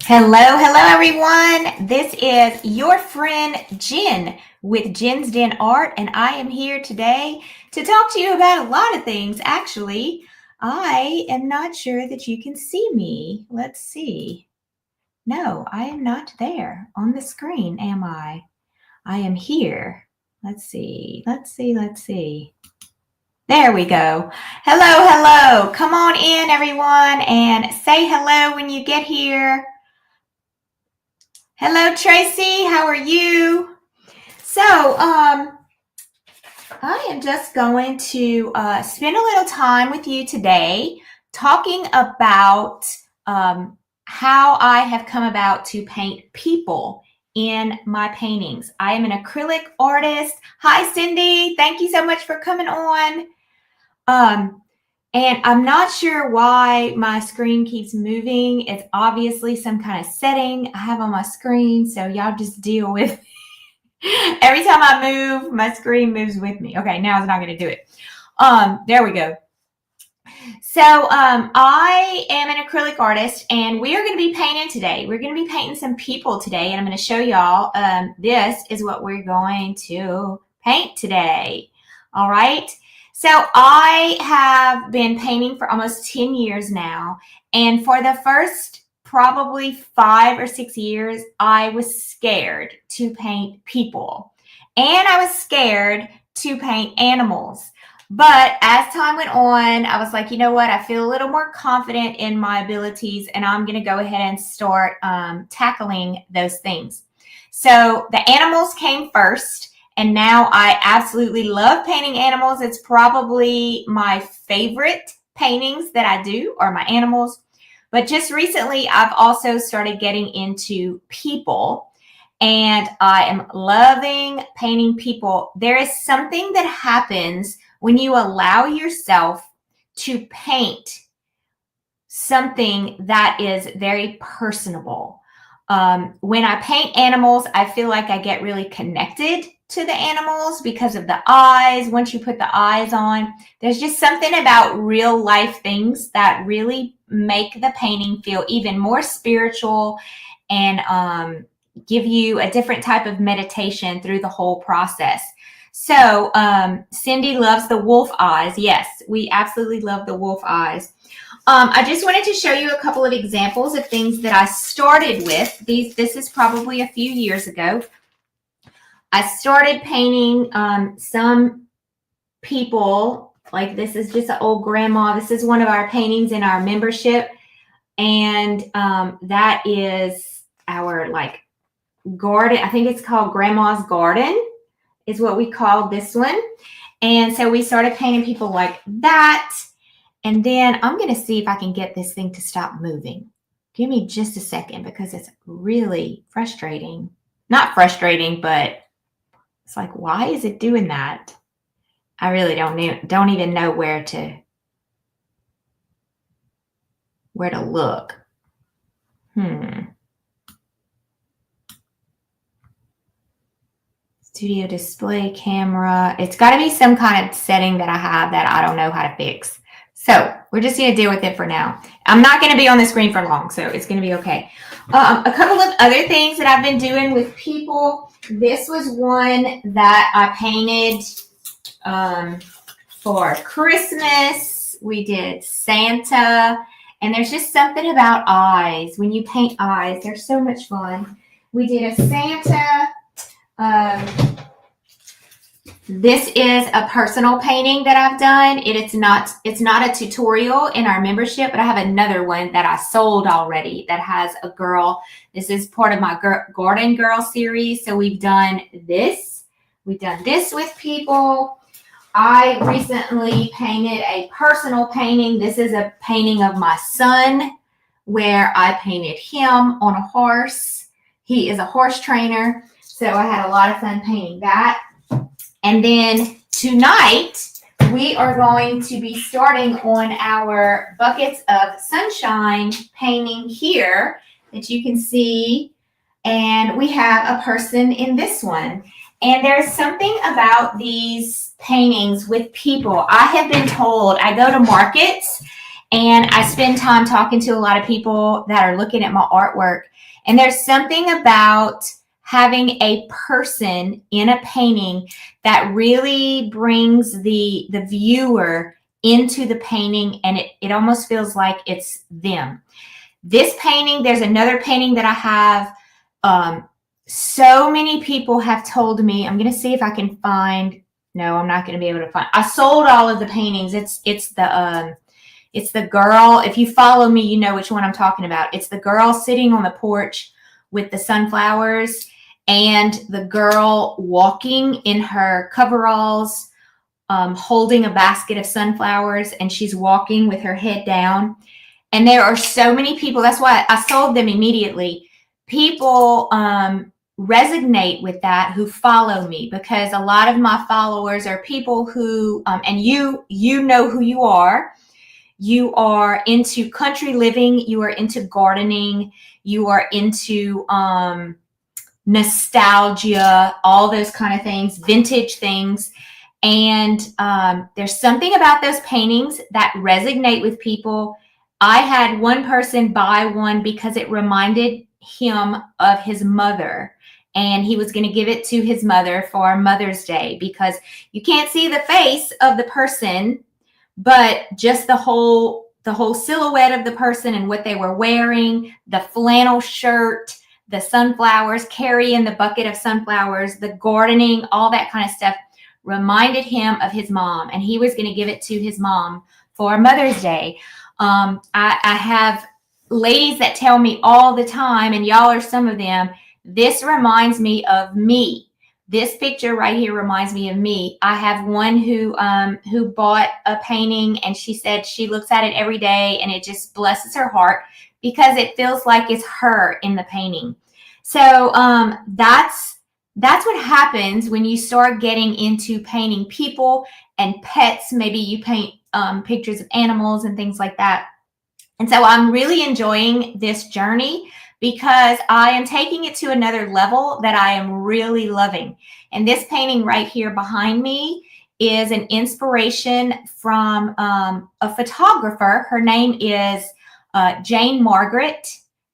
Hello, everyone. This is your friend Jen with Jen's Den Art, and I am here today to talk to you about a lot of things. Actually, I am not sure that you can see me. Let's see. No, I am not there on the screen, am I? I am here. Let's see. There we go. Hello. Come on in, everyone, and say hello when you get here. Hello, Tracy. How are you? So, I am just going to spend a little time with you today talking about how I have come about to paint people in my paintings. I am an acrylic artist. Hi, Cindy. Thank you so much for coming on. And I'm not sure why my screen keeps moving. It's obviously some kind of setting I have on my screen, so y'all just deal with every time I move, my screen moves with me. Okay, now it's not going to do it. There we go. So I am an acrylic artist, and we are going to be painting today. We're going to be painting some people today, and I'm going to show y'all. This is what we're going to paint today. All right. So I have been painting for almost 10 years now, and for the first probably 5 or 6 years, I was scared to paint people, and I was scared to paint animals. But as time went on, I was like, you know what? I feel a little more confident in my abilities, and I'm going to go ahead and start tackling those things. So the animals came first. And now I absolutely love painting animals. It's probably my favorite paintings that I do are my animals. But just recently, I've also started getting into people. And I am loving painting people. There is something that happens when you allow yourself to paint something that is very personable. When I paint animals, I feel like I get really connected to the animals because of the eyes. Once you put the eyes on, there's just something about real life things that really make the painting feel even more spiritual and give you a different type of meditation through the whole process. So Cindy loves the wolf eyes. Yes, we absolutely love the wolf eyes. I just wanted to show you a couple of examples of things that I started with. This is probably a few years ago. I started painting some people, like this is just an old grandma. This is one of our paintings in our membership. And that is our like garden. I think it's called Grandma's Garden is what we call this one. And so we started painting people like that. And then I'm going to see if I can get this thing to stop moving. Give me just a second because it's really frustrating. Not frustrating, but it's like, why is it doing that? I really don't even know where to look. Studio display camera. It's got to be some kind of setting that I have that I don't know how to fix. So we're just going to deal with it for now. I'm not going to be on the screen for long, so it's going to be okay. A couple of other things that I've been doing with people. This was one that I painted for Christmas. We did Santa. And there's just something about eyes. When you paint eyes, they're so much fun. We did a Santa. This is a personal painting that I've done. It's not a tutorial in our membership, but I have another one that I sold already that has a girl. This is part of my Garden Girl series. So we've done this. We've done this with people. I recently painted a personal painting. This is a painting of my son where I painted him on a horse. He is a horse trainer. So I had a lot of fun painting that. And then tonight, we are going to be starting on our Buckets of Sunshine painting here that you can see. And we have a person in this one. And there's something about these paintings with people. I have been told, I go to markets and I spend time talking to a lot of people that are looking at my artwork. And there's something about having a person in a painting that really brings the viewer into the painting, and it almost feels like it's them. This painting, there's another painting that I have. So many people have told me, I'm going to see if I can find, no, I'm not going to be able to find. I sold all of the paintings. It's the girl. If you follow me, you know which one I'm talking about. It's the girl sitting on the porch with the sunflowers, and the girl walking in her coveralls, holding a basket of sunflowers, and she's walking with her head down. And there are so many people. That's why I sold them immediately. People resonate with that who follow me, because a lot of my followers are people who, and you know who you are. You are into country living. You are into gardening. You are into nostalgia, all those kind of things, vintage things. And there's something about those paintings that resonate with people. I had one person buy one because it reminded him of his mother, and he was going to give it to his mother for Mother's Day, because you can't see the face of the person, but just the whole silhouette of the person and what they were wearing, the flannel shirt, the sunflowers, carrying the bucket of sunflowers, the gardening, all that kind of stuff reminded him of his mom, and he was going to give it to his mom for Mother's Day. I have ladies that tell me all the time, and y'all are some of them, this reminds me of me. This picture right here reminds me of me. I have one who bought a painting, and she said she looks at it every day and it just blesses her heart because it feels like it's her in the painting. So that's what happens when you start getting into painting people and pets. Maybe you paint pictures of animals and things like that. And so I'm really enjoying this journey because I am taking it to another level that I am really loving. And this painting right here behind me is an inspiration from a photographer. Her name is Jane Margaret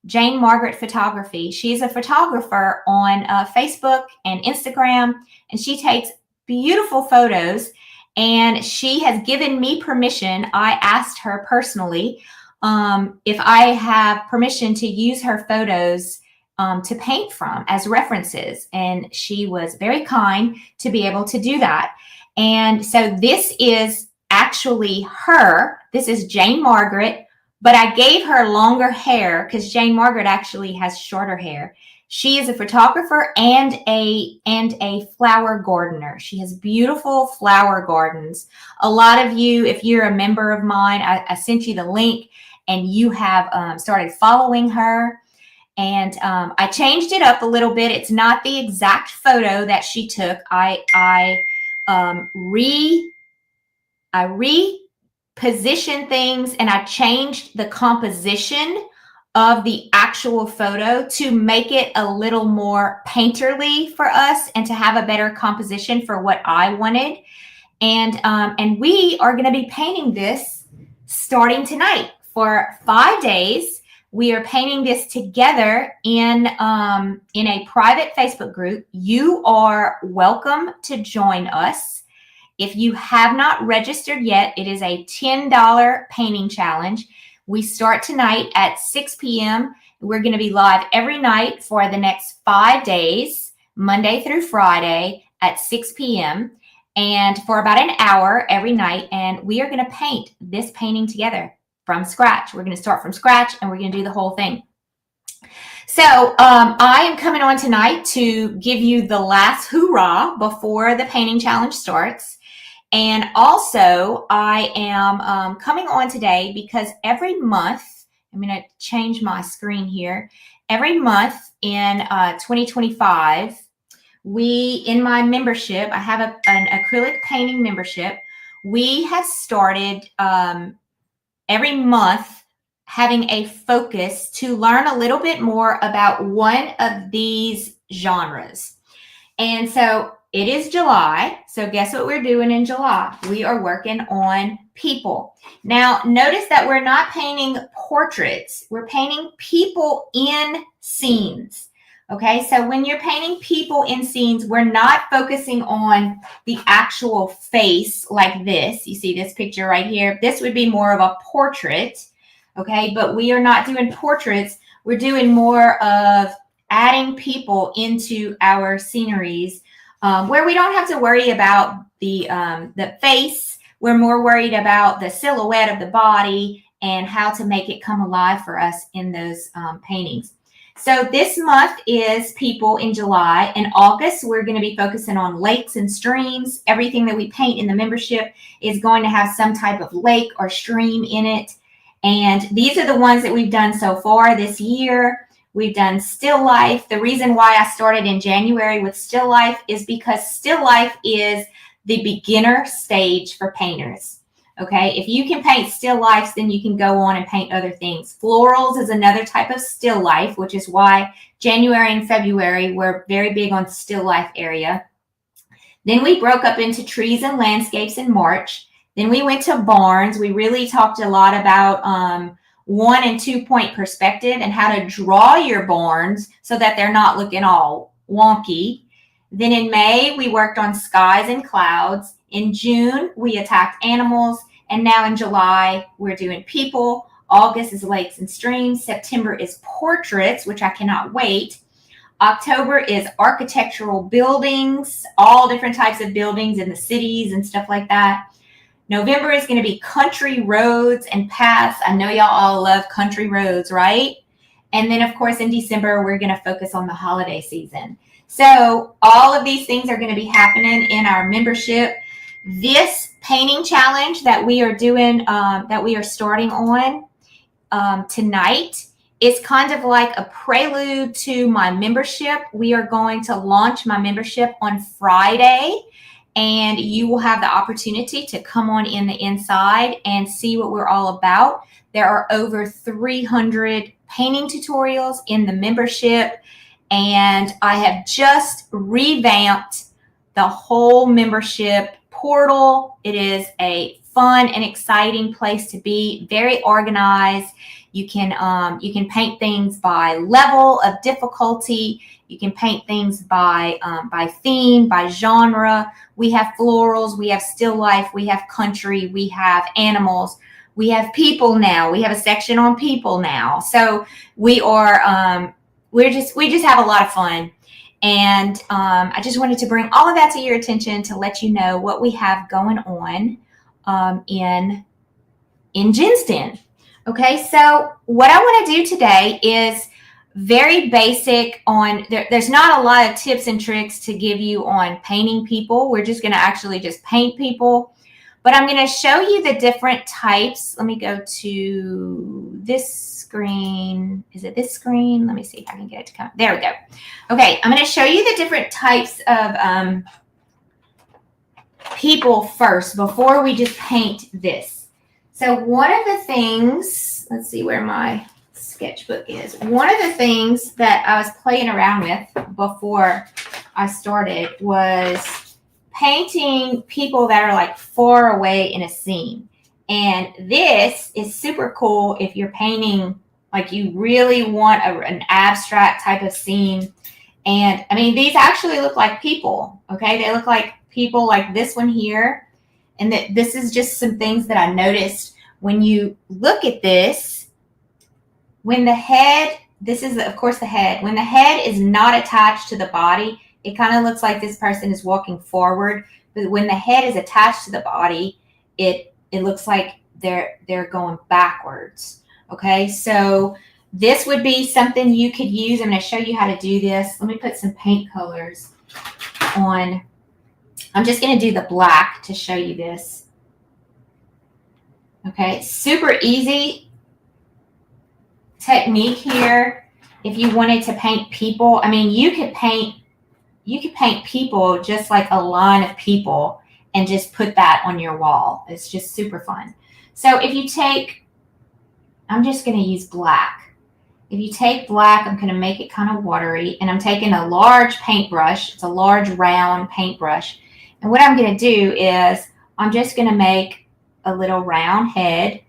Photography. She's a photographer on Facebook and Instagram, and she takes beautiful photos. And she has given me permission. I asked her personally if I have permission to use her photos to paint from as references. And she was very kind to be able to do that. And so this is actually her. This is Jane Margaret, but I gave her longer hair because Jane Margaret actually has shorter hair. She is a photographer and a flower gardener. She has beautiful flower gardens. A lot of you, if you're a member of mine, I sent you the link, and you have started following her. And I changed it up a little bit. It's not the exact photo that she took. I repositioned things, and I changed the composition of the actual photo to make it a little more painterly for us and to have a better composition for what I wanted. And we are going to be painting this starting tonight for 5 days. We are painting this together in a private Facebook group. You are welcome to join us. If you have not registered yet, it is a $10 painting challenge. We start tonight at 6 p.m. We're going to be live every night for the next 5 days, Monday through Friday at 6 p.m. and for about an hour every night. And we are going to paint this painting together from scratch. We're going to start from scratch, and we're going to do the whole thing. So I am coming on tonight to give you the last hoorah before the painting challenge starts. And also, I am coming on today because every month, I'm going to change my screen here. Every month in 2025, in my membership, I have an acrylic painting membership. We have started every month having a focus to learn a little bit more about one of these genres. And so it is July. So guess what we're doing in July? We are working on people. Now, notice that we're not painting portraits. We're painting people in scenes. Okay, so when you're painting people in scenes, we're not focusing on the actual face like this. You see this picture right here? This would be more of a portrait. Okay, but we are not doing portraits. We're doing more of adding people into our sceneries where we don't have to worry about the face. We're more worried about the silhouette of the body and how to make it come alive for us in those paintings. So this month is people in July. In August, we're going to be focusing on lakes and streams. Everything that we paint in the membership is going to have some type of lake or stream in it. And these are the ones that we've done so far this year. We've done still life. The reason why I started in January with still life is because still life is the beginner stage for painters. Okay, if you can paint still lifes, then you can go on and paint other things. Florals is another type of still life, which is why January and February we're very big on still life area. Then we broke up into trees and landscapes in March. Then we went to barns. We really talked a lot about 1 and 2 point perspective and how to draw your barns so that they're not looking all wonky. Then in May, we worked on skies and clouds. In June, we attacked animals. And now in July, we're doing people. August is lakes and streams. September is portraits, which I cannot wait. October is architectural buildings, all different types of buildings in the cities and stuff like that. November is going to be country roads and paths. I know y'all all love country roads, right? And then, of course, in December, we're going to focus on the holiday season. So all of these things are going to be happening in our membership. This painting challenge that we are doing, that we are starting on tonight, is kind of like a prelude to my membership. We are going to launch my membership on Friday, and you will have the opportunity to come on in the inside and see what we're all about. There are over 300 painting tutorials in the membership, and I have just revamped the whole membership portal. It is a fun and exciting place to be, very organized. You can paint things by level of difficulty. You can paint things by theme, by genre. We have florals, we have still life, we have country, we have animals, we have people now. We have a section on people now. So we are we just have a lot of fun. And I just wanted to bring all of that to your attention to let you know what we have going on in Jen's Den. Okay, so what I want to do today is very basic on, there's not a lot of tips and tricks to give you on painting people. We're just going to actually just paint people. But I'm going to show you the different types. Let me go to this screen. Is it this screen? Let me see if I can get it to come. There we go. Okay, I'm going to show you the different types of people first before we just paint this. So one of the things, let's see where my sketchbook is. One of the things that I was playing around with before I started was painting people that are like far away in a scene. And this is super cool if you're painting, like you really want an abstract type of scene. And I mean, these actually look like people, okay? They look like people like this one here. And this is just some things that I noticed when you look at this. When the head, this is of course the head, when the head is not attached to the body, it kind of looks like this person is walking forward. But when the head is attached to the body, it looks like they're going backwards. Okay, so this would be something you could use. I'm going to show you how to do this. Let me put some paint colors on. I'm just going to do the black to show you this. Okay, super easy technique here. If you wanted to paint people, I mean, you could paint people just like a line of people and just put that on your wall. It's just super fun. So if you take, I'm just going to use black. If you take black, I'm going to make it kind of watery, and I'm taking a large paintbrush. It's a large round paintbrush. And what I'm going to do is I'm just going to make a little round head.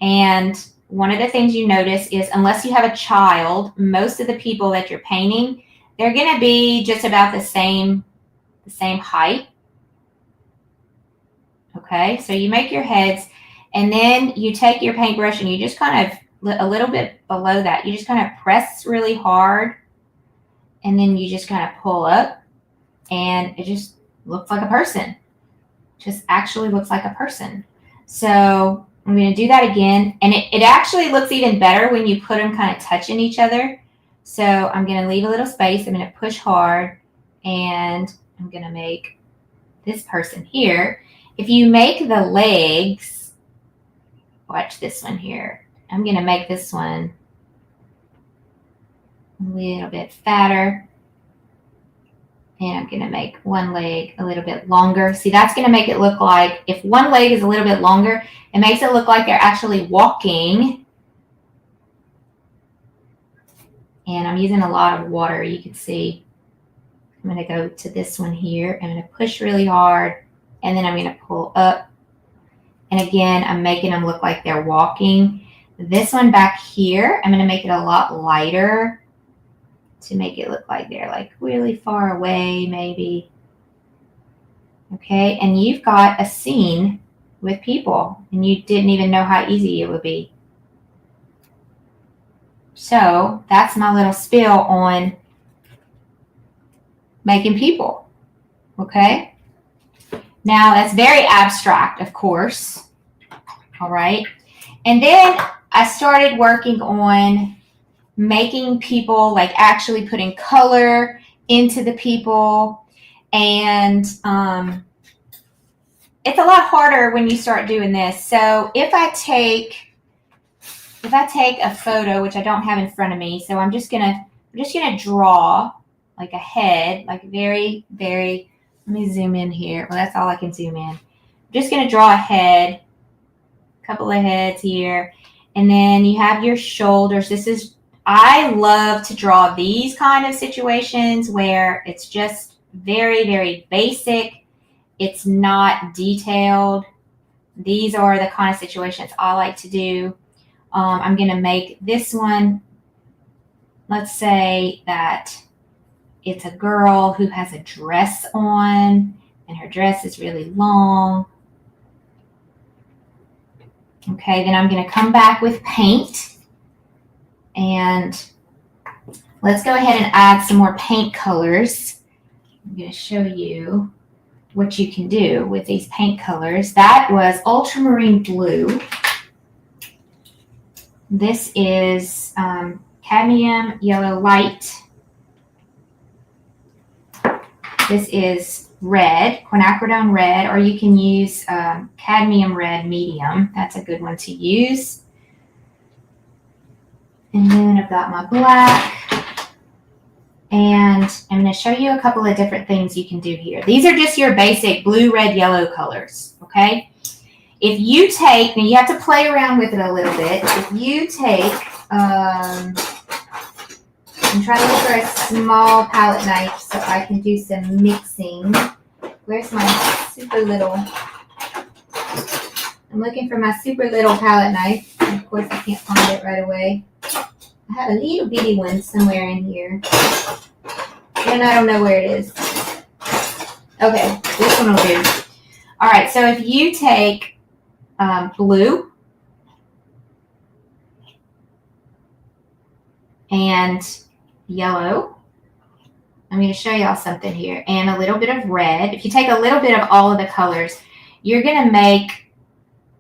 And one of the things you notice is, unless you have a child, most of the people that you're painting, they're going to be just about the same height. Okay, so you make your heads, and then you take your paintbrush and you just kind of, a little bit below that, you just kind of press really hard, and then you just kind of pull up, and it just looks like a person. Just actually looks like a person. So I'm going to do that again, and it actually looks even better when you put them kind of touching each other. So I'm going to leave a little space. I'm going to push hard, and I'm going to make this person here. If you make the legs, watch this one here. I'm going to make this one a little bit fatter. And I'm going to make one leg a little bit longer. See, that's going to make it look like, if one leg is a little bit longer, it makes it look like they're actually walking. And I'm using a lot of water, you can see. I'm going to go to this one here. I'm going to push really hard, and then I'm going to pull up. And again, I'm making them look like they're walking. This one back here, I'm going to make it a lot lighter to make it look like they're like really far away, maybe. Okay, and you've got a scene with people, and you didn't even know how easy it would be. So that's my little spiel on making people. Okay, now that's very abstract, of course. All right, and then I started working on making people, like actually putting color into the people. And it's a lot harder when you start doing this. So if I take a photo, which I don't have in front of me, so I'm just gonna draw like a head, like very, very, let me zoom in here. Well, that's all I can zoom in. I'm just gonna draw a head, a couple of heads here, and then you have your shoulders. I love to draw these kind of situations where it's just very, very basic. It's not detailed. These are the kind of situations I like to do. I'm going to make this one, let's say that it's a girl who has a dress on, and her dress is really long. Okay, then I'm going to come back with paint. And let's go ahead and add some more paint colors. I'm going to show you what you can do with these paint colors. That was ultramarine blue. This is cadmium yellow light. This is red, quinacridone red, or you can use cadmium red medium. That's a good one to use. And then I've got my black, and I'm going to show you a couple of different things you can do here. These are just your basic blue, red, yellow colors, okay? If you take, now you have to play around with it a little bit. If you take, I'm trying to look for a small palette knife so I can do some mixing. Where's my super little, I'm looking for my super little palette knife. And of course, I can't find it right away. I have a little bitty one somewhere in here, and I don't know where it is. Okay, this one will do. All right, so if you take blue and yellow, I'm going to show y'all something here, and a little bit of red. If you take a little bit of all of the colors, you're going to make,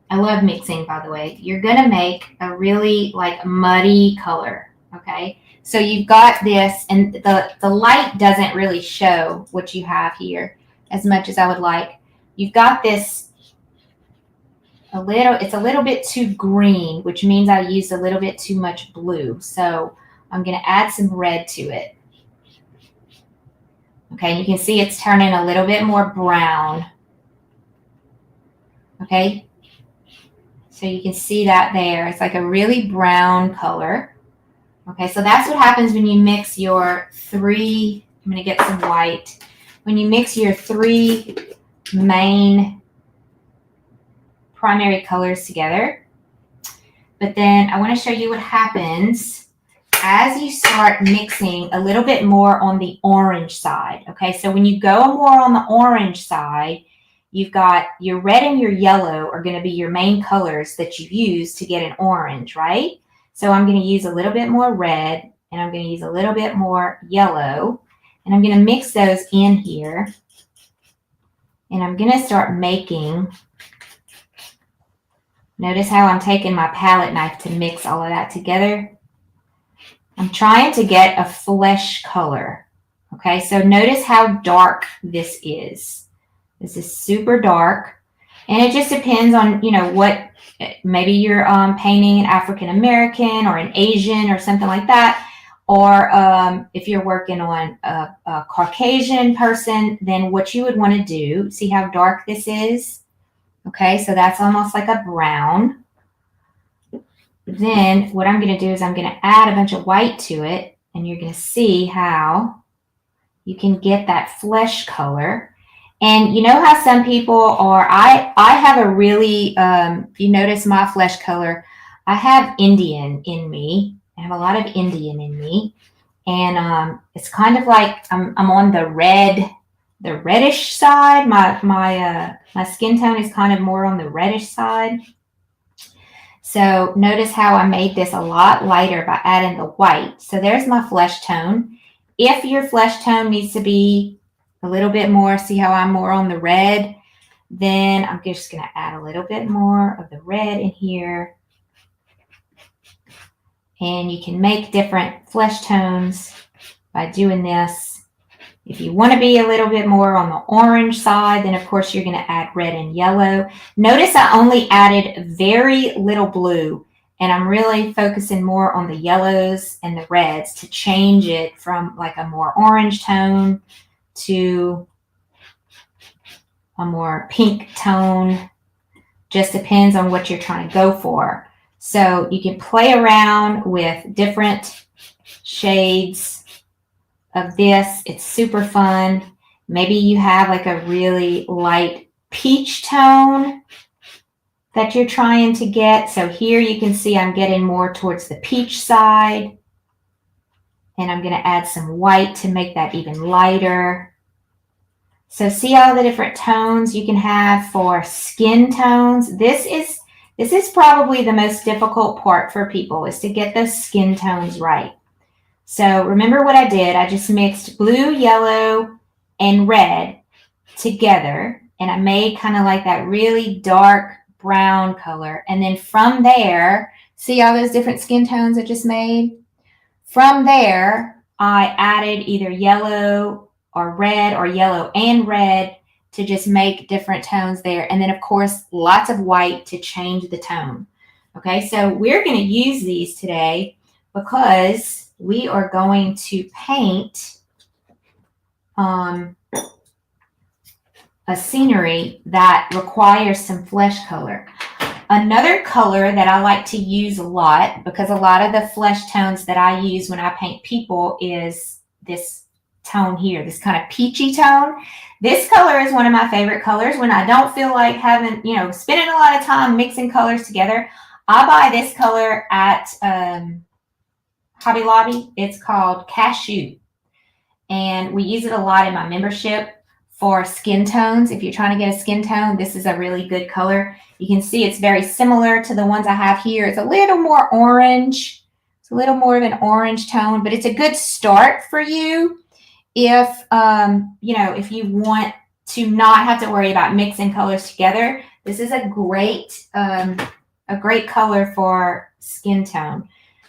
I love mixing, by the way. You're going to make a really like muddy color, okay? So you've got this, and the light doesn't really show what you have here as much as I would like. You've got this it's a little bit too green, which means I used a little bit too much blue. So I'm going to add some red to it. Okay, you can see it's turning a little bit more brown. Okay. So you can see that there. It's like a really brown color. Okay, so that's what happens when you mix your three, I'm going to get some white. When you mix your three main primary colors together. But then I want to show you what happens as you start mixing a little bit more on the orange side. Okay, so when you go more on the orange side, you've got your red and your yellow are going to be your main colors that you use to get an orange, right? So I'm going to use a little bit more red and I'm going to use a little bit more yellow, and I'm going to mix those in here. And I'm going to start making, notice how I'm taking my palette knife to mix all of that together. I'm trying to get a flesh color. Okay, so notice how dark this is. This is super dark. And it just depends on, what, maybe you're painting an African American or an Asian or something like that. Or if you're working on a Caucasian person, then what you would want to do, see how dark this is? Okay, so that's almost like a brown. Then what I'm going to do is I'm going to add a bunch of white to it, and you're going to see how you can get that flesh color. And you know how some people are, I have a really, if you notice my flesh color, I have Indian in me. I have a lot of Indian in me. And it's kind of like I'm on the reddish side. My skin tone is kind of more on the reddish side. So notice how I made this a lot lighter by adding the white. So there's my flesh tone. If your flesh tone needs to be a little bit more, see how I'm more on the red, then I'm just going to add a little bit more of the red in here. And you can make different flesh tones by doing this. If you want to be a little bit more on the orange side, then of course you're going to add red and yellow. Notice I only added very little blue, and I'm really focusing more on the yellows and the reds to change it from like a more orange tone to a more pink tone. Just depends on what you're trying to go for. So you can play around with different shades of this. It's super fun. Maybe you have like a really light peach tone that you're trying to get. So here you can see I'm getting more towards the peach side. And I'm going to add some white to make that even lighter. So see all the different tones you can have for skin tones. This is probably the most difficult part for people, is to get those skin tones right. So remember what I did. I just mixed blue, yellow, and red together. And I made kind of like that really dark brown color. And then from there, see all those different skin tones I just made? From there, I added either yellow or red or yellow and red to just make different tones there. And then, of course, lots of white to change the tone. Okay, so we're going to use these today because we are going to paint a scenery that requires some flesh color. Another color that I like to use a lot, because a lot of the flesh tones that I use when I paint people is this tone here, this kind of peachy tone. This color is one of my favorite colors when I don't feel like having, spending a lot of time mixing colors together. I buy this color at Hobby Lobby. It's called Cashew. And we use it a lot in my membership for skin tones. If you're trying to get a skin tone, this is a really good color. You can see it's very similar to the ones I have here. It's a little more orange. It's a little more of an orange tone, but it's a good start for you if, if you want to not have to worry about mixing colors together. This is a great color for skin tone.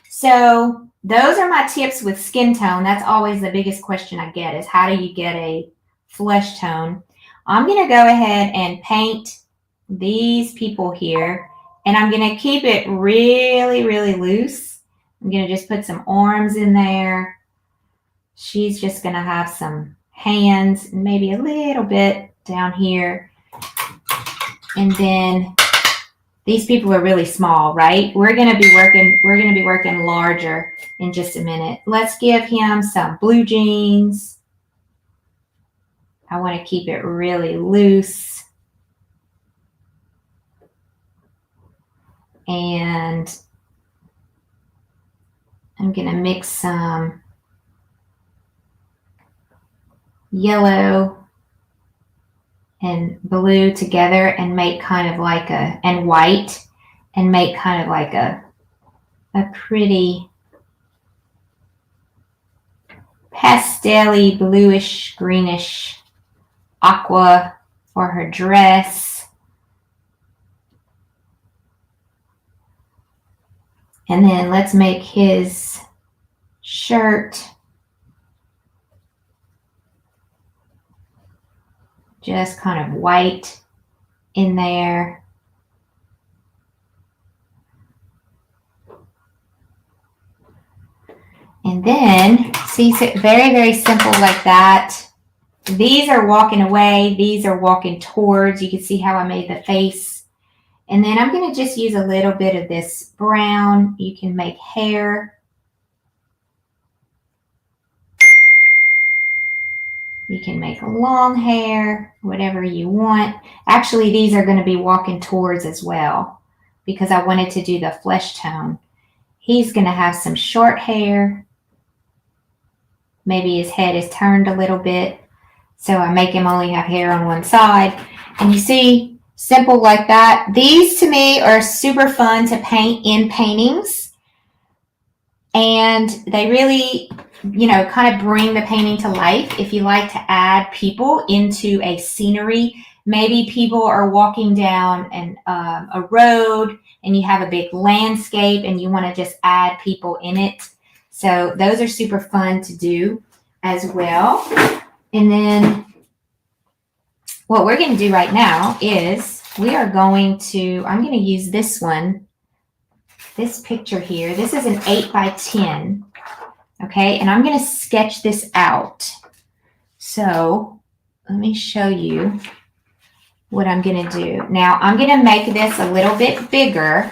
So those are my tips with skin tone. That's always the biggest question I get, is how do you get a flesh tone? I'm going to go ahead and paint these people here, and I'm going to keep it really, really loose. I'm going to just put some arms in there. She's just going to have some hands, maybe a little bit down here. And then these people are really small, right? We're going to be working larger in just a minute. Let's give him some blue jeans. I want to keep it really loose. And I'm going to mix some yellow and blue together and make kind of like and white, and make kind of like a pretty pastel-y, bluish, greenish aqua for her dress. And then let's make his shirt just kind of white in there. And then, see, very, very simple like that. These are walking away. These are walking towards. You can see how I made the face. And then I'm going to just use a little bit of this brown. You can make hair. You can make long hair, whatever you want. Actually, these are going to be walking towards as well because I wanted to do the flesh tone. He's going to have some short hair. Maybe his head is turned a little bit, so I make him only have hair on one side. And you see, simple like that. These to me are super fun to paint in paintings. And they really, kind of bring the painting to life. If you like to add people into a scenery, maybe people are walking down a road and you have a big landscape and you want to just add people in it. So those are super fun to do as well. And then what we're going to do right now is I'm going to use this one, this picture here. This is an 8x10. Okay, and I'm going to sketch this out. So let me show you what I'm going to do. Now I'm going to make this a little bit bigger.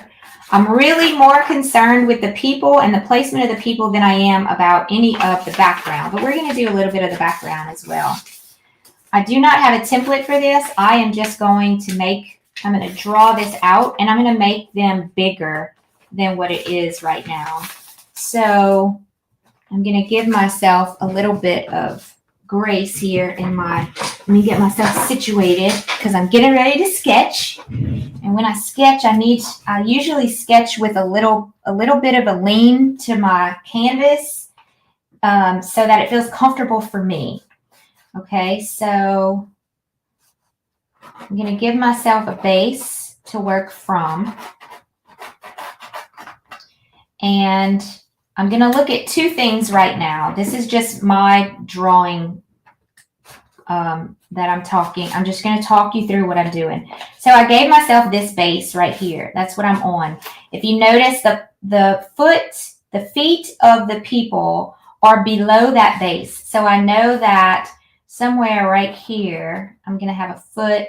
I'm really more concerned with the people and the placement of the people than I am about any of the background, but we're going to do a little bit of the background as well. I do not have a template for this. I am just going to I'm going to draw this out and I'm going to make them bigger than what it is right now. So I'm going to give myself a little bit of grace here let me get myself situated because I'm getting ready to sketch. And when I sketch, I usually sketch with a little bit of a lean to my canvas so that it feels comfortable for me. Okay, so I'm going to give myself a base to work from. And I'm going to look at two things right now. This is just my drawing that I'm talking. I'm just going to talk you through what I'm doing. So I gave myself this base right here. That's what I'm on. If you notice, the feet of the people are below that base. So I know that somewhere right here, I'm going to have a foot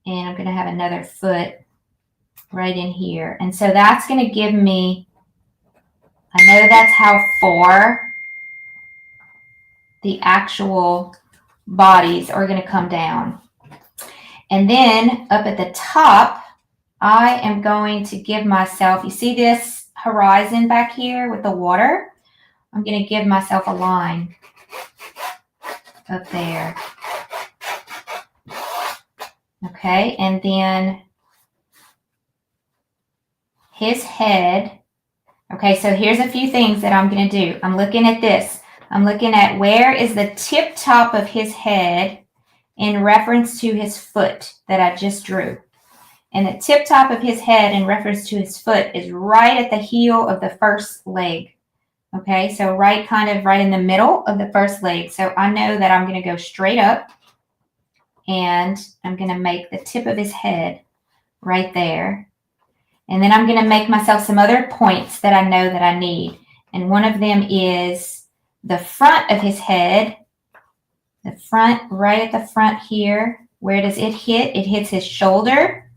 and I'm going to have another foot right in here. And so that's going to give me, I know that's how far the actual bodies are going to come down. And then up at the top, I am going to give myself, you see this horizon back here with the water? I'm going to give myself a line up there. Okay, and then his head. Okay, so here's a few things that I'm going to do. I'm looking at this. I'm looking at where is the tip top of his head in reference to his foot that I just drew. And the tip top of his head in reference to his foot is right at the heel of the first leg. Okay, so kind of right in the middle of the first leg. So I know that I'm going to go straight up and I'm going to make the tip of his head right there. And then I'm going to make myself some other points that I know that I need. And one of them is the front of his head, the front, right at the front here. Where does it hit? It hits his shoulder,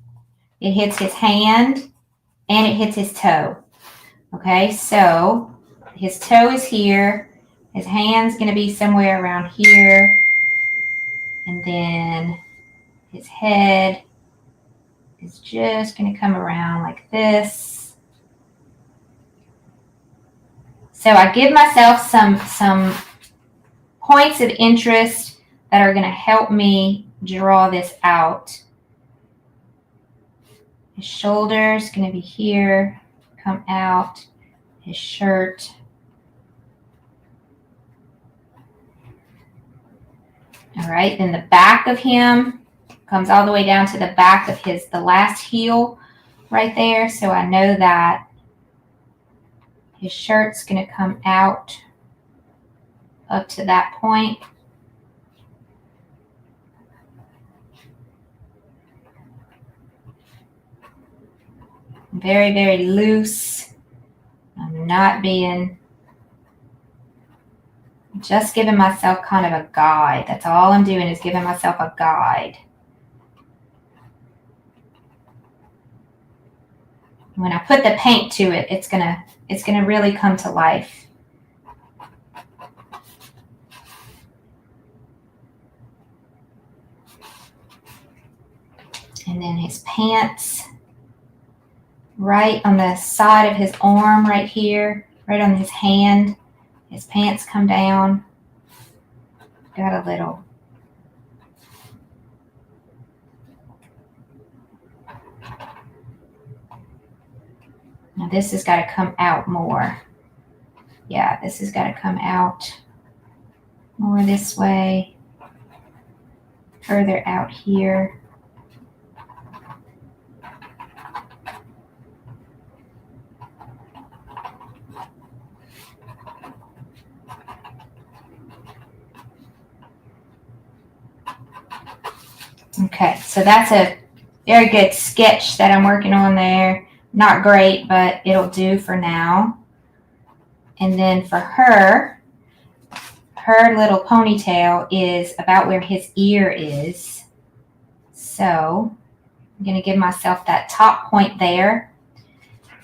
it hits his hand, and it hits his toe. Okay, so his toe is here. His hand's going to be somewhere around here. And then his head is just going to come around like this. So I give myself some points of interest that are going to help me draw this out. His shoulder's going to be here, come out, his shirt. All right, then the back of him comes all the way down to the back of the last heel right there. So I know that his shirt's going to come out up to that point. Very, very loose. I'm not being, just giving myself kind of a guide. That's all I'm doing, is giving myself a guide. When I put the paint to it, it's gonna really come to life. And then his pants, right on the side of his arm right here, right on his hand, his pants come down. Got a little. Now this has got to come out more. Yeah, this has got to come out more this way, further out here. Okay, so that's a very good sketch that I'm working on there. Not great, but it'll do for now. And then for her little ponytail is about where his ear is. So I'm going to give myself that top point there.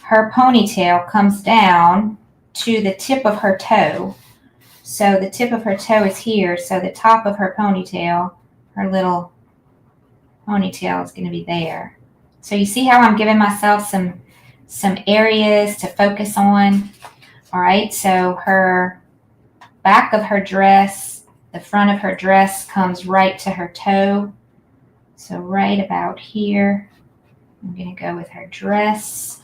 Her ponytail comes down to the tip of her toe. So the tip of her toe is here. So the top of her ponytail, her little ponytail, is going to be there. So you see how I'm giving myself some areas to focus on. All right, so her back of her dress, the front of her dress comes right to her toe. So right about here, I'm going to go with her dress.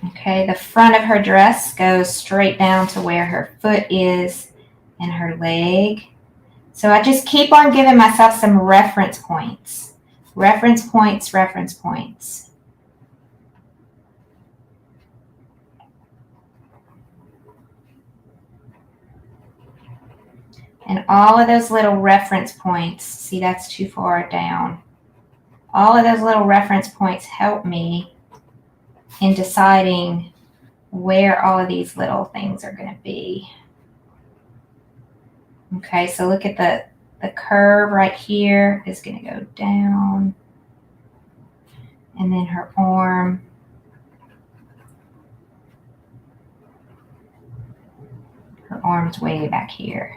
Okay, the front of her dress goes straight down to where her foot is and her leg. So I just keep on giving myself some reference points. Reference points, reference points. And all of those little reference points, see, that's too far down. All of those little reference points help me in deciding where all of these little things are going to be. Okay, so look at the curve right here is going to go down. And then her arm. Her arm's way back here.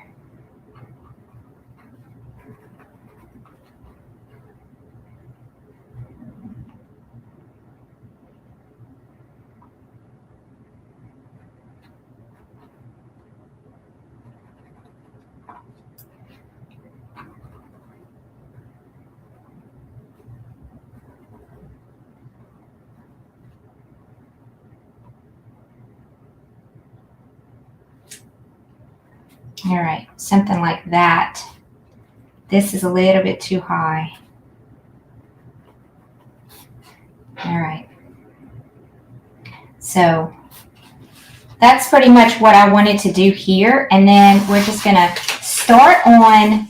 All right, something like that. This is a little bit too high. All right. So that's pretty much what I wanted to do here. And then we're just going to start on,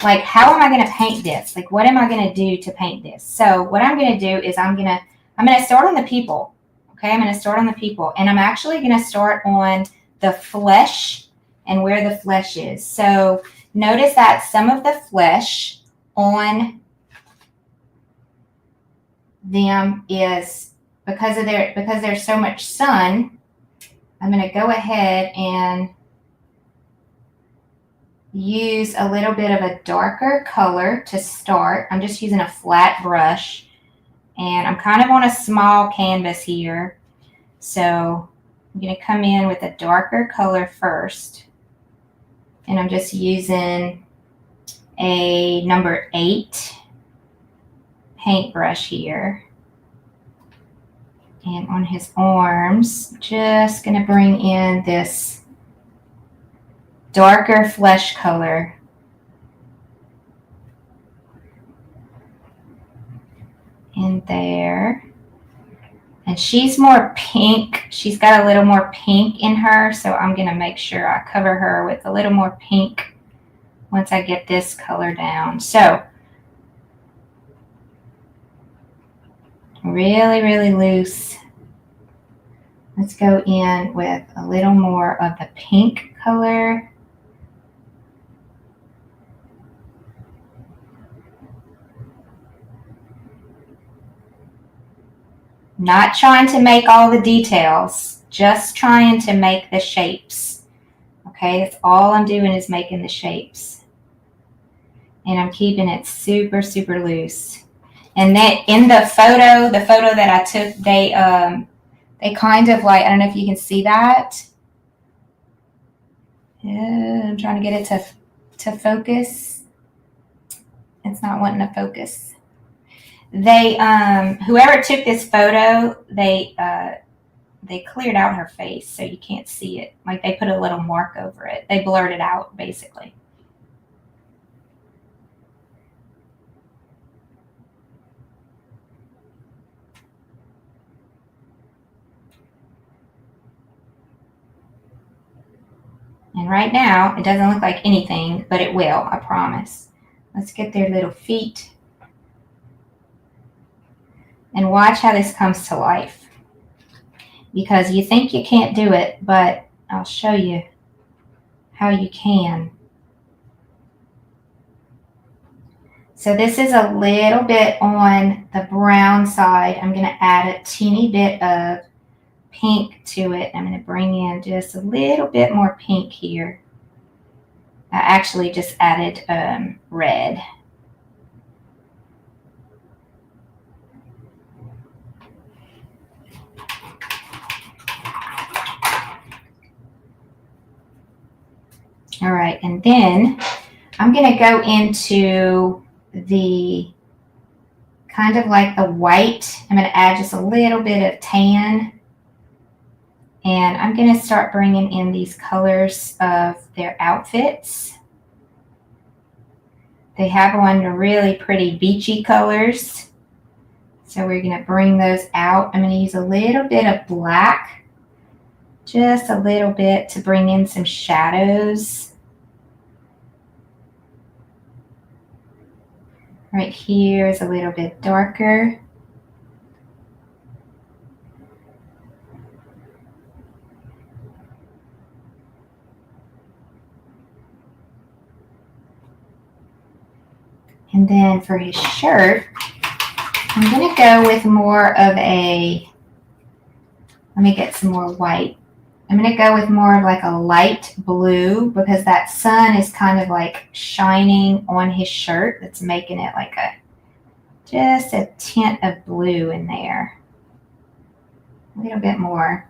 like, how am I going to paint this? Like, what am I going to do to paint this? So what I'm going to do is I'm going to start on the people. Okay, I'm going to start on the people. And I'm actually going to start on the flesh and where the flesh is. So notice that some of the flesh on them is because there's so much sun. I'm going to go ahead and use a little bit of a darker color to start. I'm just using a flat brush, and I'm kind of on a small canvas here. So I'm going to come in with a darker color first. And I'm just using a number 8 paintbrush here. And on his arms, just going to bring in this darker flesh color. In there. And she's more pink. She's got a little more pink in her, so I'm going to make sure I cover her with a little more pink once I get this color down. So really, really loose. Let's go in with a little more of the pink color. Not trying to make all the details, just trying to make the shapes. Okay, that's all I'm doing is making the shapes. And I'm keeping it super, super loose. And that in the photo that I took, they kind of like, I don't know if you can see that. Yeah, I'm trying to get it to focus. It's not wanting to focus. They whoever took this photo, they cleared out her face so you can't see it. Like they put a little mark over it. They blurred it out basically. And right now, it doesn't look like anything, but it will, I promise. Let's get their little feet. And watch how this comes to life. Because you think you can't do it, but I'll show you how you can. So this is a little bit on the brown side. I'm going to add a teeny bit of pink to it. I'm going to bring in just a little bit more pink here. I actually just added red. All right, and then I'm going to go into the kind of like the white. I'm going to add just a little bit of tan. And I'm going to start bringing in these colors of their outfits. They have on really pretty beachy colors. So we're going to bring those out. I'm going to use a little bit of black, just a little bit to bring in some shadows. Right here is a little bit darker. And then for his shirt, I'm going to go with more of a, let me get some more white. I'm going to go with more of like a light blue because that sun is kind of like shining on his shirt. That's making it like just a tint of blue in there. A little bit more.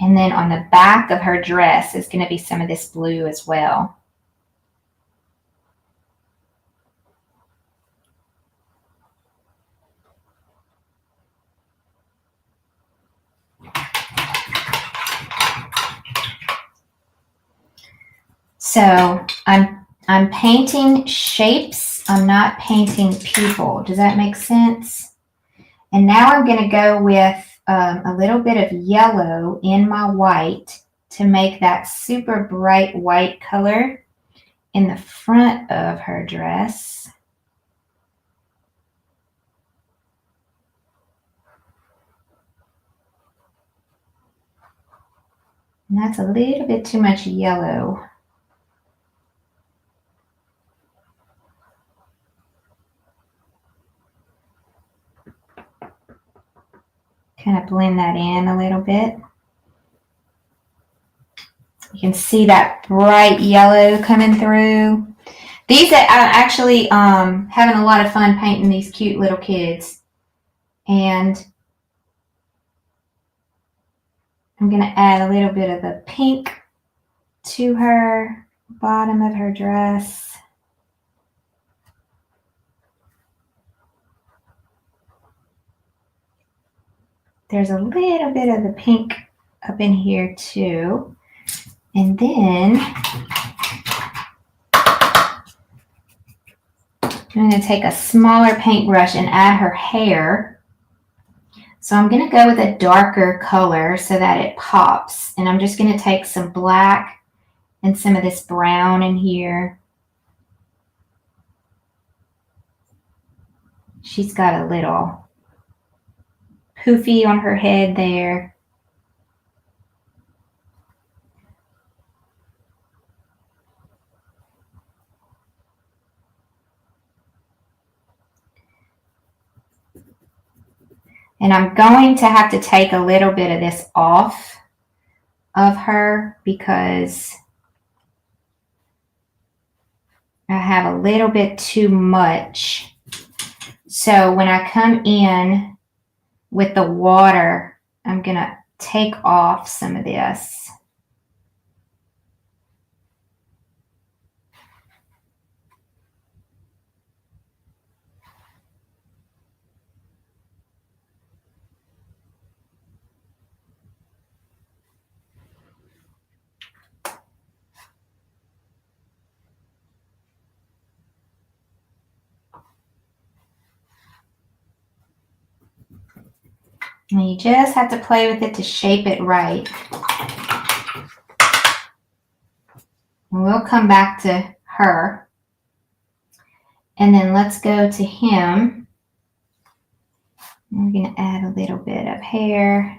And then on the back of her dress is going to be some of this blue as well. So I'm painting shapes. I'm not painting people. Does that make sense? And now I'm going to go with a little bit of yellow in my white to make that super bright white color in the front of her dress. And that's a little bit too much yellow. Kind of blend that in a little bit. You can see that bright yellow coming through. These are actually having a lot of fun painting these cute little kids. And I'm going to add a little bit of the pink to her bottom of her dress. There's a little bit of the pink up in here too. And then I'm going to take a smaller paintbrush and add her hair. So I'm going to go with a darker color so that it pops. And I'm just going to take some black and some of this brown in here. She's got a little poofy on her head there. And I'm going to have to take a little bit of this off of her because I have a little bit too much. So when I come in with the water, I'm going to take off some of this. And you just have to play with it to shape it right. And we'll come back to her. And then let's go to him. I'm going to add a little bit of hair.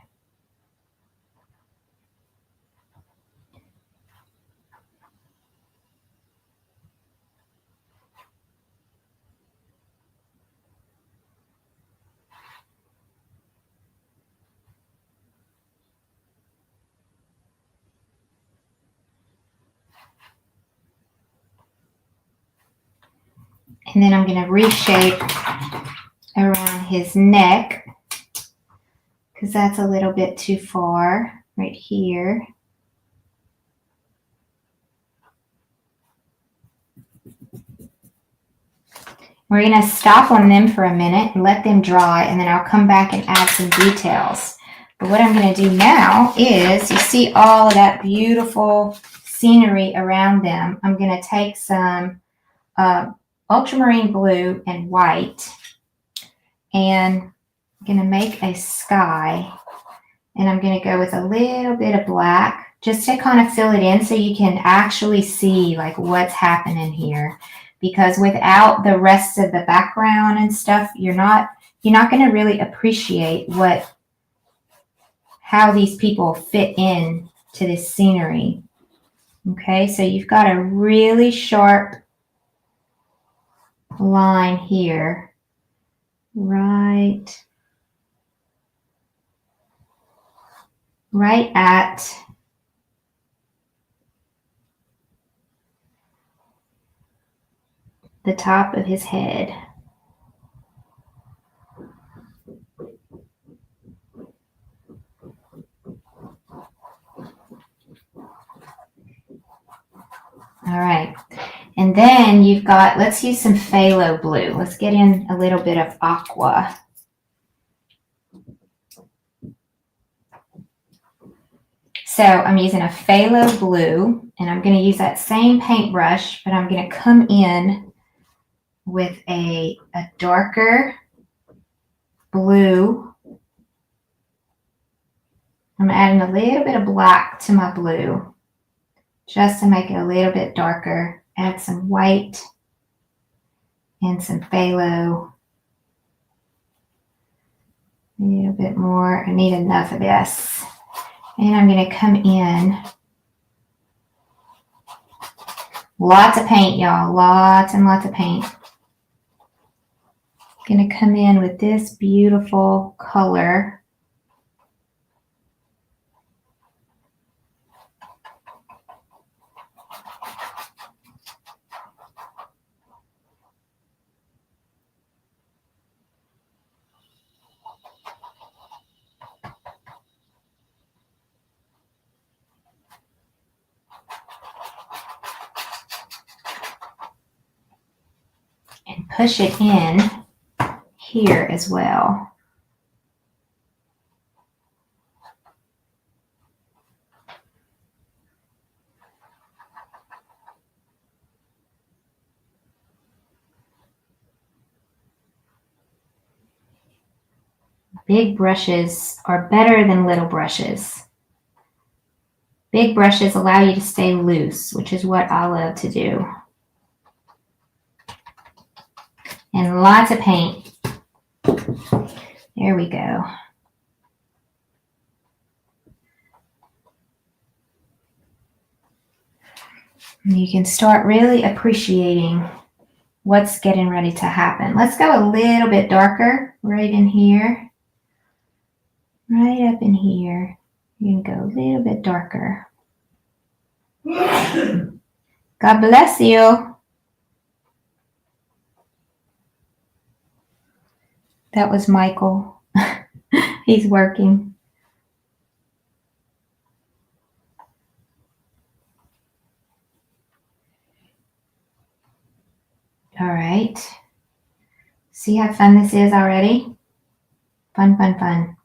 And then I'm going to reshape around his neck because that's a little bit too far right here. We're going to stop on them for a minute and let them dry, and then I'll come back and add some details. But what I'm going to do now is, you see all of that beautiful scenery around them. I'm going to take some ultramarine blue and white, and I'm going to make a sky. And I'm going to go with a little bit of black just to kind of fill it in so you can actually see like what's happening here. Because without the rest of the background and stuff, you're not going to really appreciate how these people fit in to this scenery. Okay, so you've got a really sharp line here, right at the top of his head. All right, and then you've got, let's use some phthalo blue. Let's get in a little bit of aqua. So I'm using a phthalo blue, and I'm going to use that same paintbrush, but I'm going to come in with a darker blue. I'm adding a little bit of black to my blue just to make it a little bit darker. Add some white and some phthalo. A little bit more. I need enough of this. And I'm going to come in. Lots of paint, y'all. Lots and lots of paint. Going to come in with this beautiful color. And push it in here as well. Big brushes are better than little brushes. Big brushes allow you to stay loose, which is what I love to do. And lots of paint. There we go. And you can start really appreciating what's getting ready to happen. Let's go a little bit darker right in here. Right up in here. You can go a little bit darker. God bless you. That was Michael. He's working. All right. See how fun this is already? Fun, fun, fun.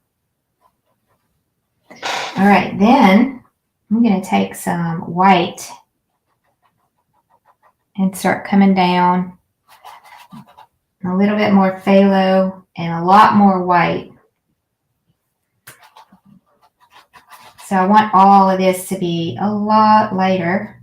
All right, then I'm going to take some white and start coming down. A little bit more phthalo and a lot more white. So I want all of this to be a lot lighter.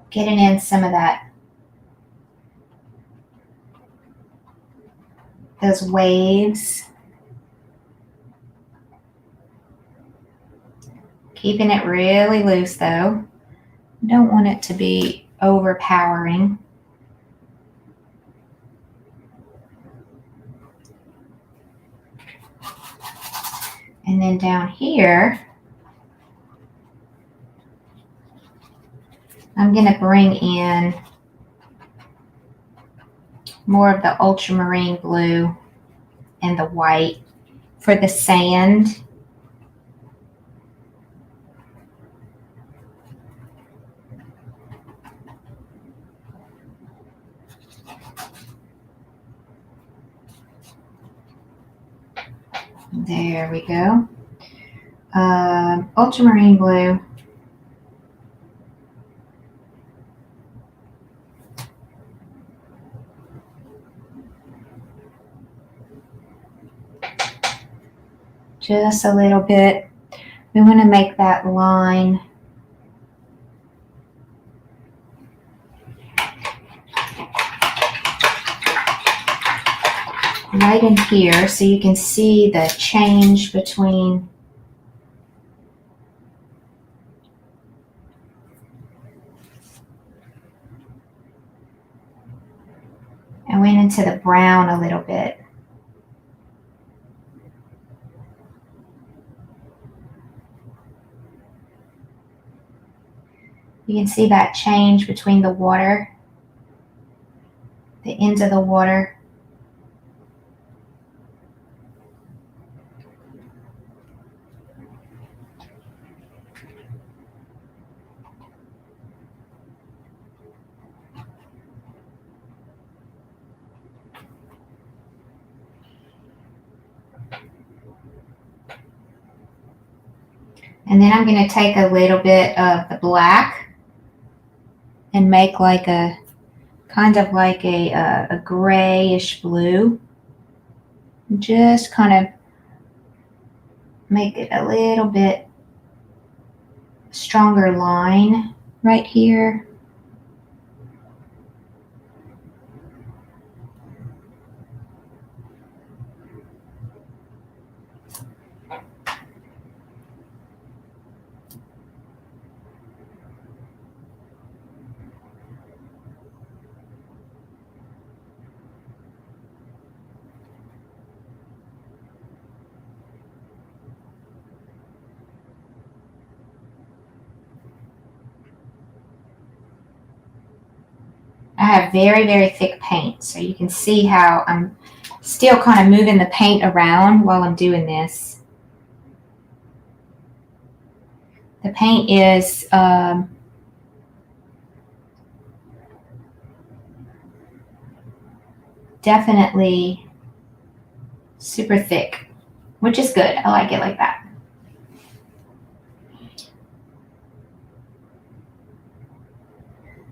Getting in some of those waves. Keeping it really loose though. Don't want it to be overpowering. And then down here, I'm going to bring in more of the ultramarine blue and the white for the sand. There we go. Ultramarine blue. Just a little bit. We want to make that line right in here so you can see the change between I went into the brown a little bit. You can see that change between the water, the ends of the water. And then I'm going to take a little bit of the black and make like a kind of like a grayish blue. Just kind of make it a little bit stronger line right here. I have very, very thick paint, so you can see how I'm still kind of moving the paint around while I'm doing this. The paint is definitely super thick, which is good. I like it like that.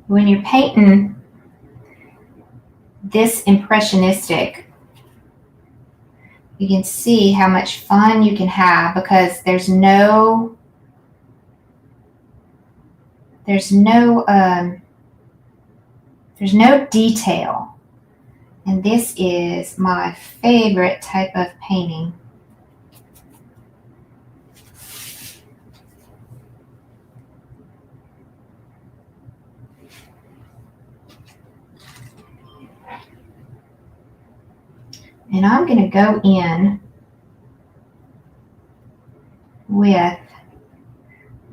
When you're painting this impressionistic, you can see how much fun you can have because there's no detail. And this is my favorite type of painting. And I'm going to go in with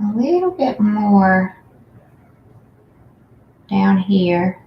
a little bit more down here.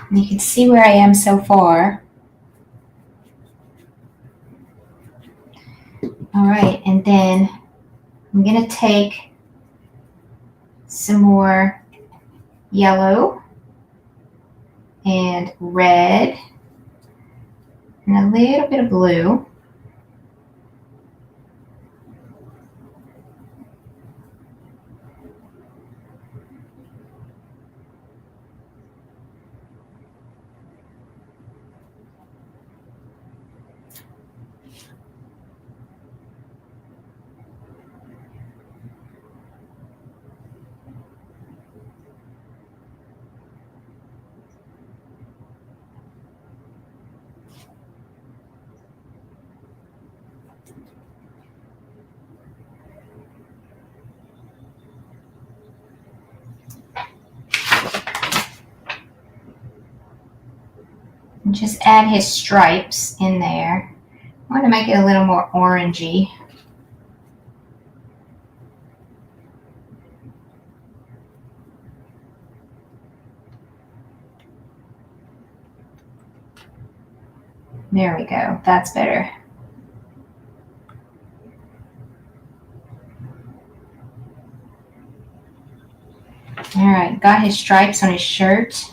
And you can see where I am so far. All right, and then I'm going to take some more yellow and red and a little bit of blue. And just add his stripes in there. I want to make it a little more orangey. There we go. That's better. All right, got his stripes on his shirt.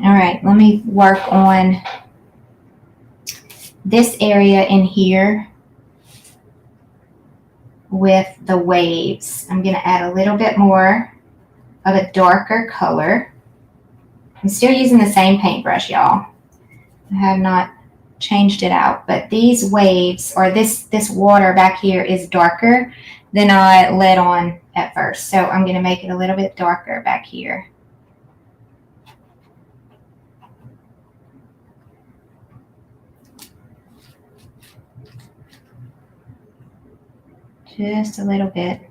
All right, let me work on this area in here with the waves. I'm going to add a little bit more of a darker color. I'm still using the same paintbrush, y'all. I have not changed it out. But these waves, or this water back here, is darker than I let on at first. So I'm going to make it a little bit darker back here. Just a little bit.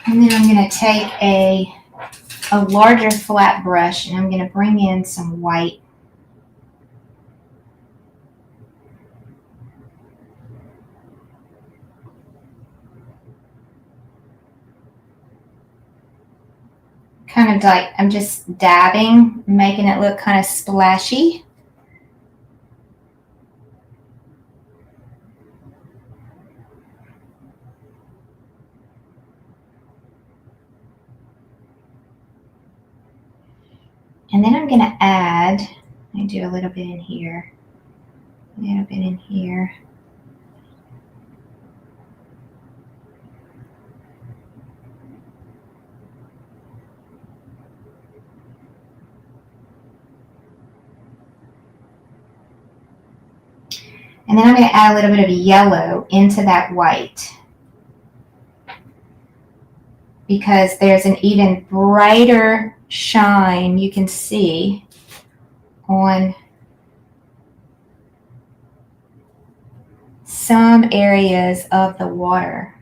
And then I'm going to take a larger flat brush, and I'm going to bring in some white. Kind of like I'm just dabbing, making it look kind of splashy. And then I'm going to add, I do a little bit in here, a little bit in here. And then I'm going to add a little bit of yellow into that white, because there's an even brighter shine you can see on some areas of the water.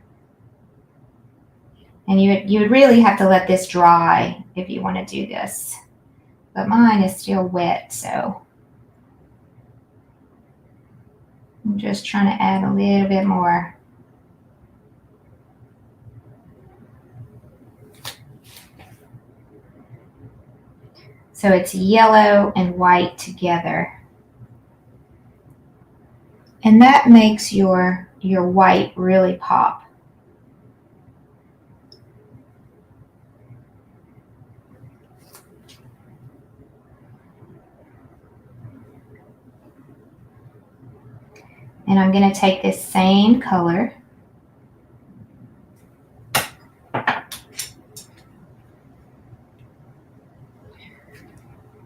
And you would really have to let this dry if you want to do this. But mine is still wet, so I'm just trying to add a little bit more. So it's yellow and white together. And that makes your white really pop. And I'm going to take this same color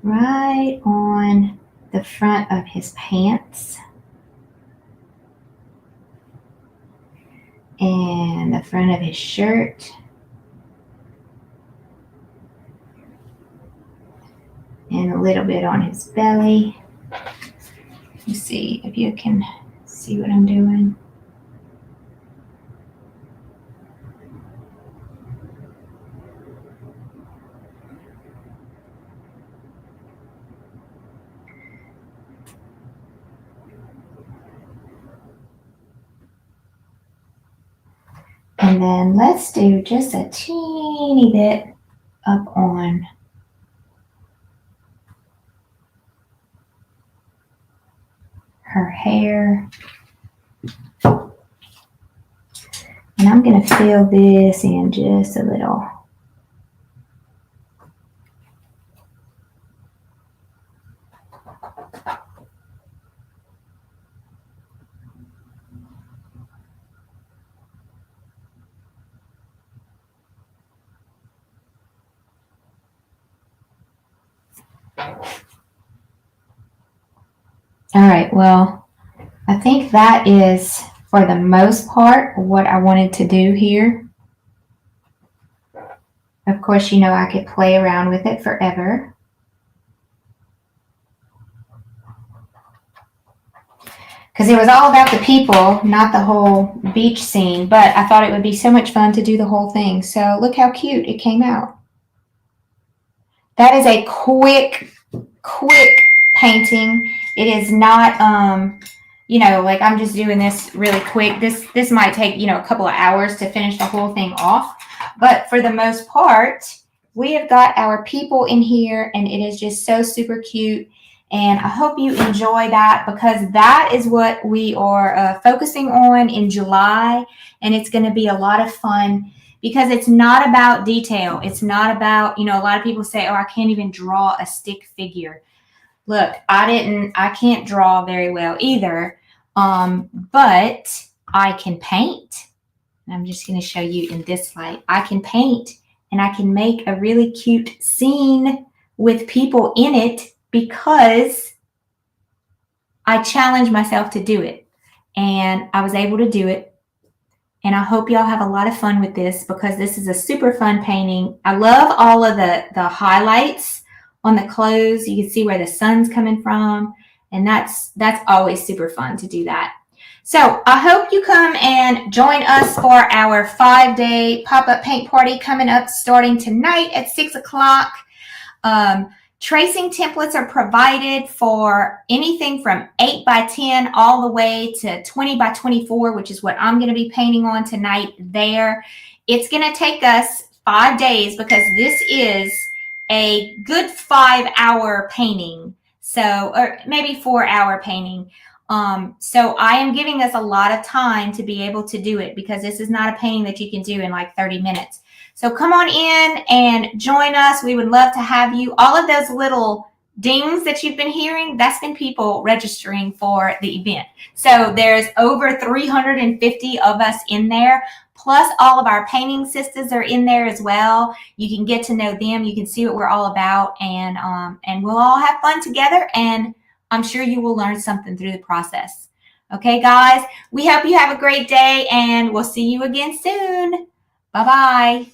right on the front of his pants and the front of his shirt and a little bit on his belly. You see if you can see what I'm doing. And then let's do just a teeny bit up on her hair. And I'm going to fill this in just a little. All right, well, I think that is, for the most part, what I wanted to do here. Of course, you know, I could play around with it forever. Because it was all about the people, not the whole beach scene. But I thought it would be so much fun to do the whole thing. So look how cute it came out. That is a quick painting. It is not, you know, like I'm just doing this really quick. This might take, you know, a couple of hours to finish the whole thing off. But for the most part, we have got our people in here, and it is just so super cute. And I hope you enjoy that, because that is what we are focusing on in July. And it's going to be a lot of fun, because it's not about detail. It's not about, a lot of people say, oh, I can't even draw a stick figure. Look, I can't draw very well either, but I can paint. I'm just going to show you in this light. I can paint and I can make a really cute scene with people in it because I challenged myself to do it. And I was able to do it. And I hope y'all have a lot of fun with this because this is a super fun painting. I love all of the highlights on the clothes. You can see where the sun's coming from. And that's always super fun to do that. So I hope you come and join us for our 5-day pop-up paint party coming up starting tonight at 6 o'clock. Tracing templates are provided for anything from 8 by 10 all the way to 20 by 24, which is what I'm going to be painting on tonight there. It's going to take us 5 days because this is a good 5-hour painting. So, or maybe 4-hour painting. So I am giving us a lot of time to be able to do it because this is not a painting that you can do in like 30 minutes. So come on in and join us. We would love to have you. All of those little dings that you've been hearing, that's been people registering for the event. So there's over 350 of us in there, plus all of our painting sisters are in there as well. You can get to know them. You can see what we're all about, and we'll all have fun together, and I'm sure you will learn something through the process. Okay, guys, we hope you have a great day, and we'll see you again soon. Bye-bye.